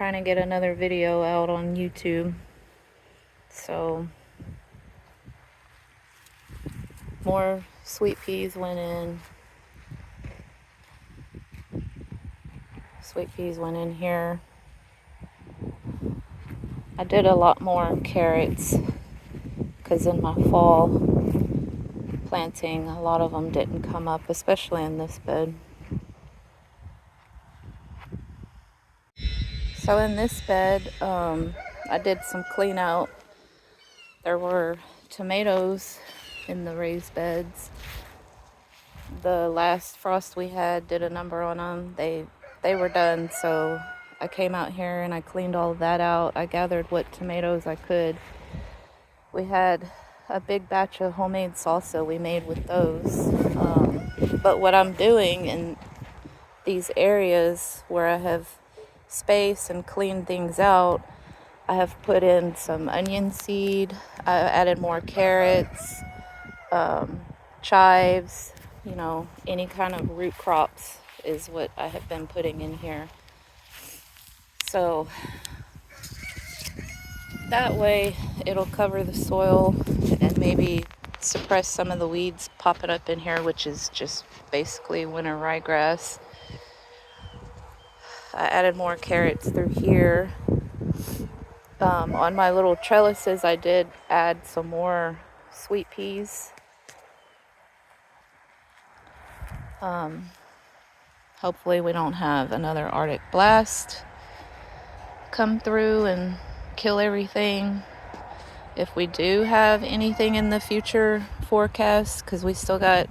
trying to get another video out on YouTube. So more sweet peas went in. Sweet peas went in here. I did a lot more carrots because in my fall planting, a lot of them didn't come up, especially in this bed. So in this bed, I did some clean out. There were tomatoes in the raised beds. The last frost we had did a number on them. They were done, so I came out here and I cleaned all of that out. I gathered what tomatoes I could. We had a big batch of homemade salsa we made with those. But what I'm doing in these areas where I have space and cleaned things out, I have put in some onion seed. I added more carrots, chives, you know, any kind of root crops is what I have been putting in here. So that way it'll cover the soil and maybe suppress some of the weeds popping up in here, which is just basically winter ryegrass. I added more carrots through here. On my little trellises, I did add some more sweet peas. Hopefully we don't have another Arctic blast come through and kill everything. If we do have anything in the future forecast, because we still got,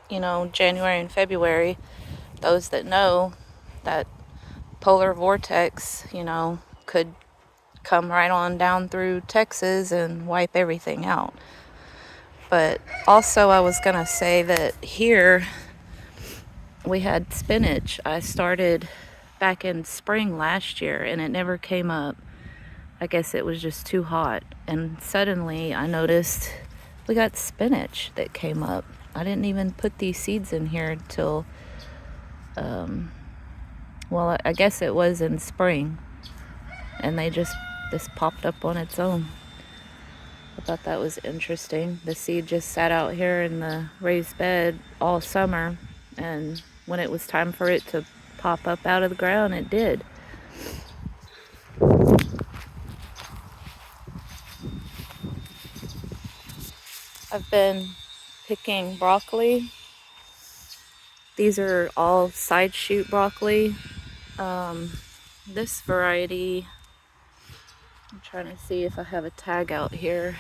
you know, January and February, those that know that polar vortex, you know, could come right on down through Texas and wipe everything out. But also I was gonna say that here we had spinach. I started back in spring last year and it never came up. I guess it was just too hot. And suddenly I noticed we got spinach that came up. I didn't even put these seeds in here till, well, I guess it was in spring. And this popped up on its own. I thought that was interesting. The seed just sat out here in the raised bed all summer, and when it was time for it to pop up out of the ground, it did. I've been picking broccoli. These are all side shoot broccoli. This variety, I'm trying to see if I have a tag out here.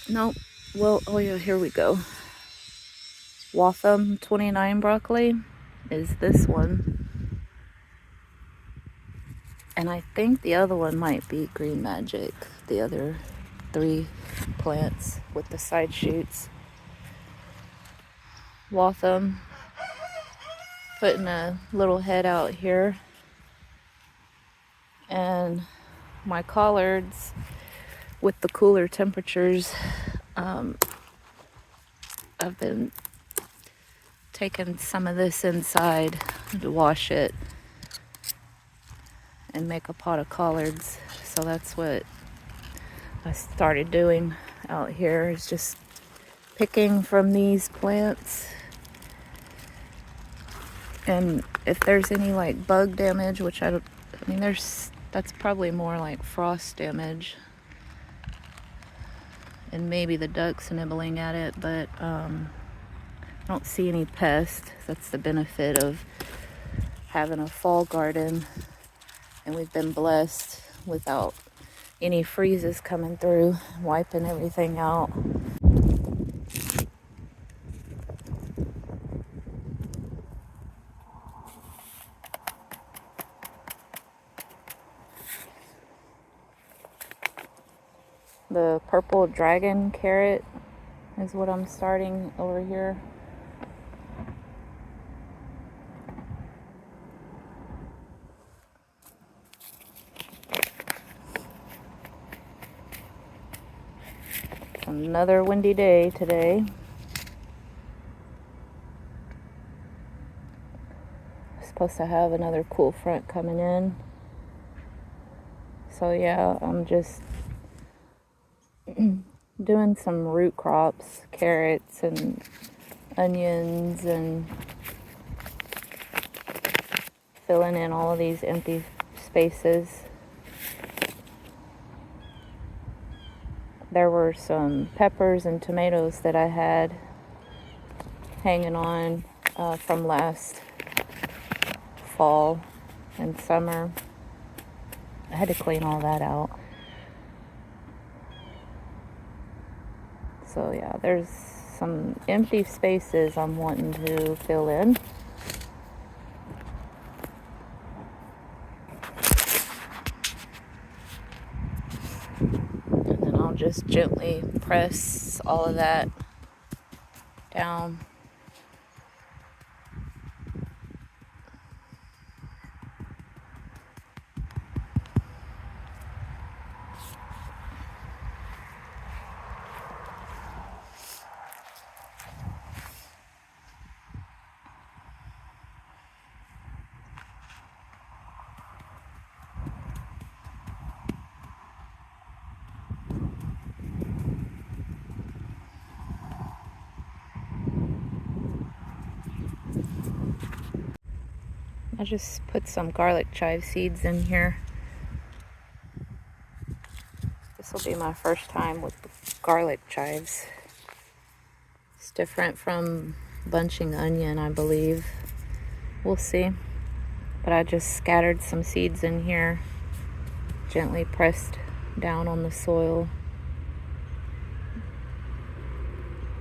Nope. Well, oh yeah, here we go. Watham 29 broccoli is this one. And I think the other one might be Green Magic, the other 3 plants with the side shoots. Watham, putting a little head out here. And my collards, with the cooler temperatures, I've been taking some of this inside to wash it and make a pot of collards. So that's what I started doing out here, is just picking from these plants. And if there's any like bug damage, which I mean that's probably more like frost damage and maybe the ducks nibbling at it, but I don't see any pests. That's the benefit of having a fall garden, and we've been blessed without any freezes coming through, wiping everything out. The purple dragon carrot is what I'm starting over here. Another windy day today. supposed to have another cool front coming in. So yeah, I'm just doing some root crops, carrots and onions, and filling in all of these empty spaces. There were some peppers and tomatoes that I had hanging on from last fall and summer. I had to clean all that out. So yeah, there's some empty spaces I'm wanting to fill in. And then I'll just gently press all of that down. I just put some garlic chive seeds in here. This will be my first time with garlic chives. It's different from bunching onion, I believe. We'll see. But I just scattered some seeds in here, gently pressed down on the soil.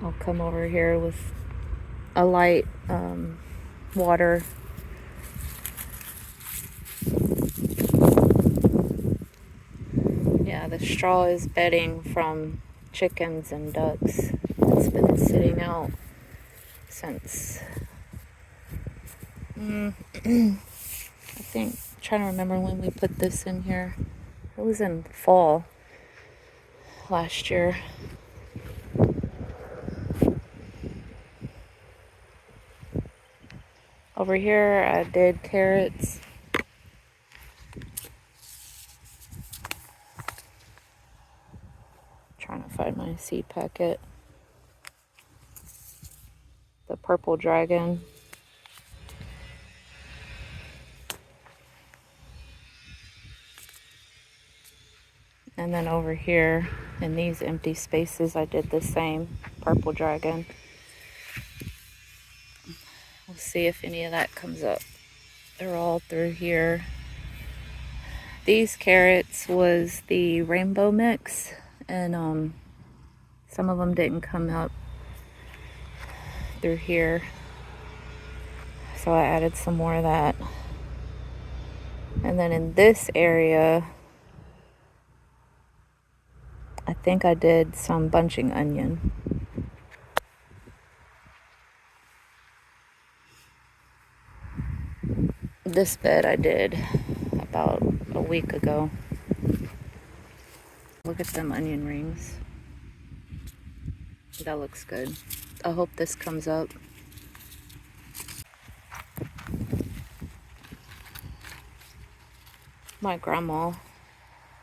I'll come over here with a light water. Yeah, the straw is bedding from chickens and ducks. It's been sitting out since I think, I'm trying to remember when we put this in here. It was in fall last year. Over here I did carrots. Trying to find my seed packet. The purple dragon. And then over here in these empty spaces I did the same, purple dragon. We'll see if any of that comes up. They're all through here. These carrots was the rainbow mix, and some of them didn't come up through here, so I added some more of that. And then in this area I think I did some bunching onion. This bed I did about a week ago. Look at them onion rings. That looks good. I hope this comes up. My grandma,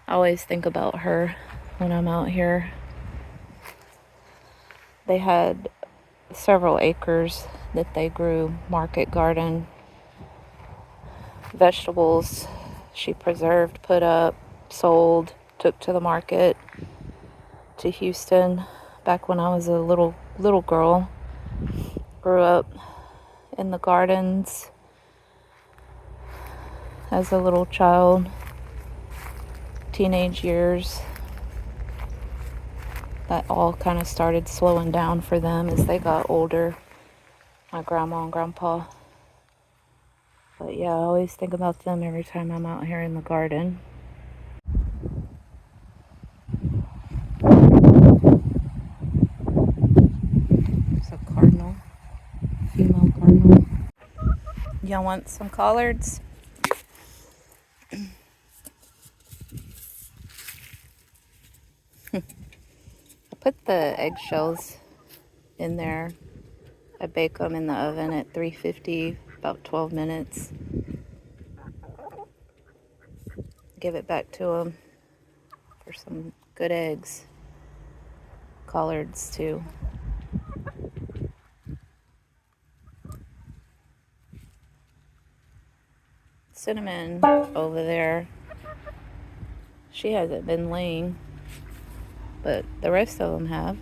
I always think about her when I'm out here. They had several acres that they grew market garden vegetables. She preserved, put up, sold, took to the market to Houston back when I was a little girl. Grew up in the gardens as a little child, teenage years. That all kind of started slowing down for them as they got older, my grandma and grandpa. But yeah, I always think about them every time I'm out here in the garden. It's a cardinal, female cardinal. Y'all want some collards? I put the eggshells in there. I bake them in the oven at 350, about 12 minutes. give it back to them for some good eggs. Collards too. Cinnamon over there, she hasn't been laying, but the rest of them have.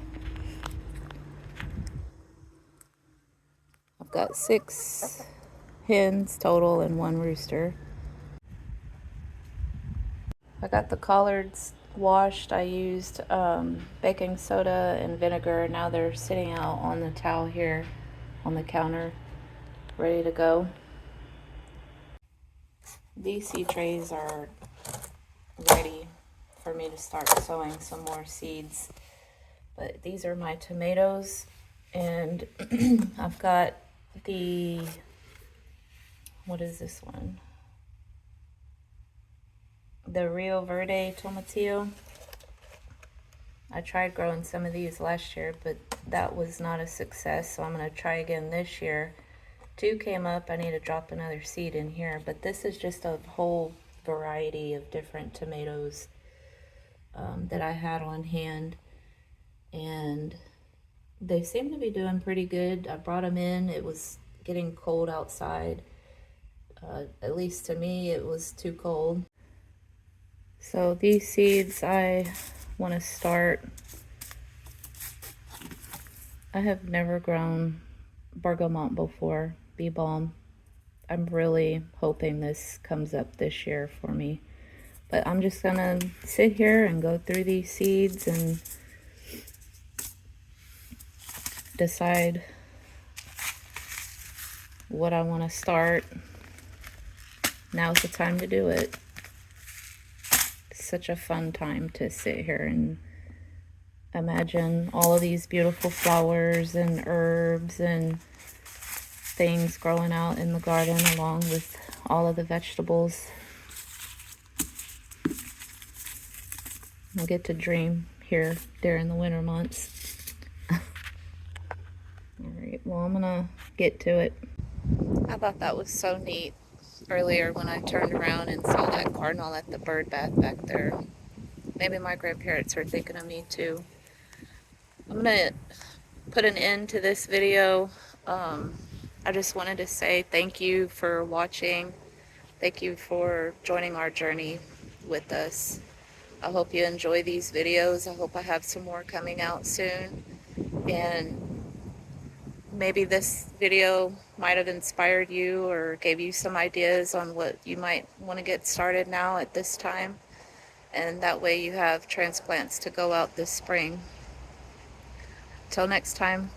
I've got 6 hens total and 1 rooster. I got the collards washed. I used baking soda and vinegar. Now they're sitting out on the towel here on the counter, ready to go. These seed trays are ready for me to start sowing some more seeds. But these are my tomatoes, and I've got the, what is this one? The Rio Verde tomatillo. I tried growing some of these last year, but that was not a success, so I'm going to try again this year. 2 came up. I need to drop another seed in here, but this is just a whole variety of different tomatoes that I had on hand, and they seem to be doing pretty good. I brought them in. It was getting cold outside. At least to me, it was too cold. So these seeds I want to start. I have never grown bergamot before, bee balm. I'm really hoping this comes up this year for me. But I'm just gonna sit here and go through these seeds and decide what I want to start. Now's the time to do it. It's such a fun time to sit here and imagine all of these beautiful flowers and herbs and things growing out in the garden along with all of the vegetables. I'll get to dream here during the winter months. Alright, well, I'm gonna get to it. I thought that was so neat earlier when I turned around and saw that cardinal at the bird bath back there. Maybe my grandparents are thinking of me too. I'm gonna put an end to this video. I just wanted to say thank you for watching. Thank you for joining our journey with us. I hope you enjoy these videos. I hope I have some more coming out soon. And maybe this video might have inspired you or gave you some ideas on what you might want to get started now at this time. And that way you have transplants to go out this spring. Till next time.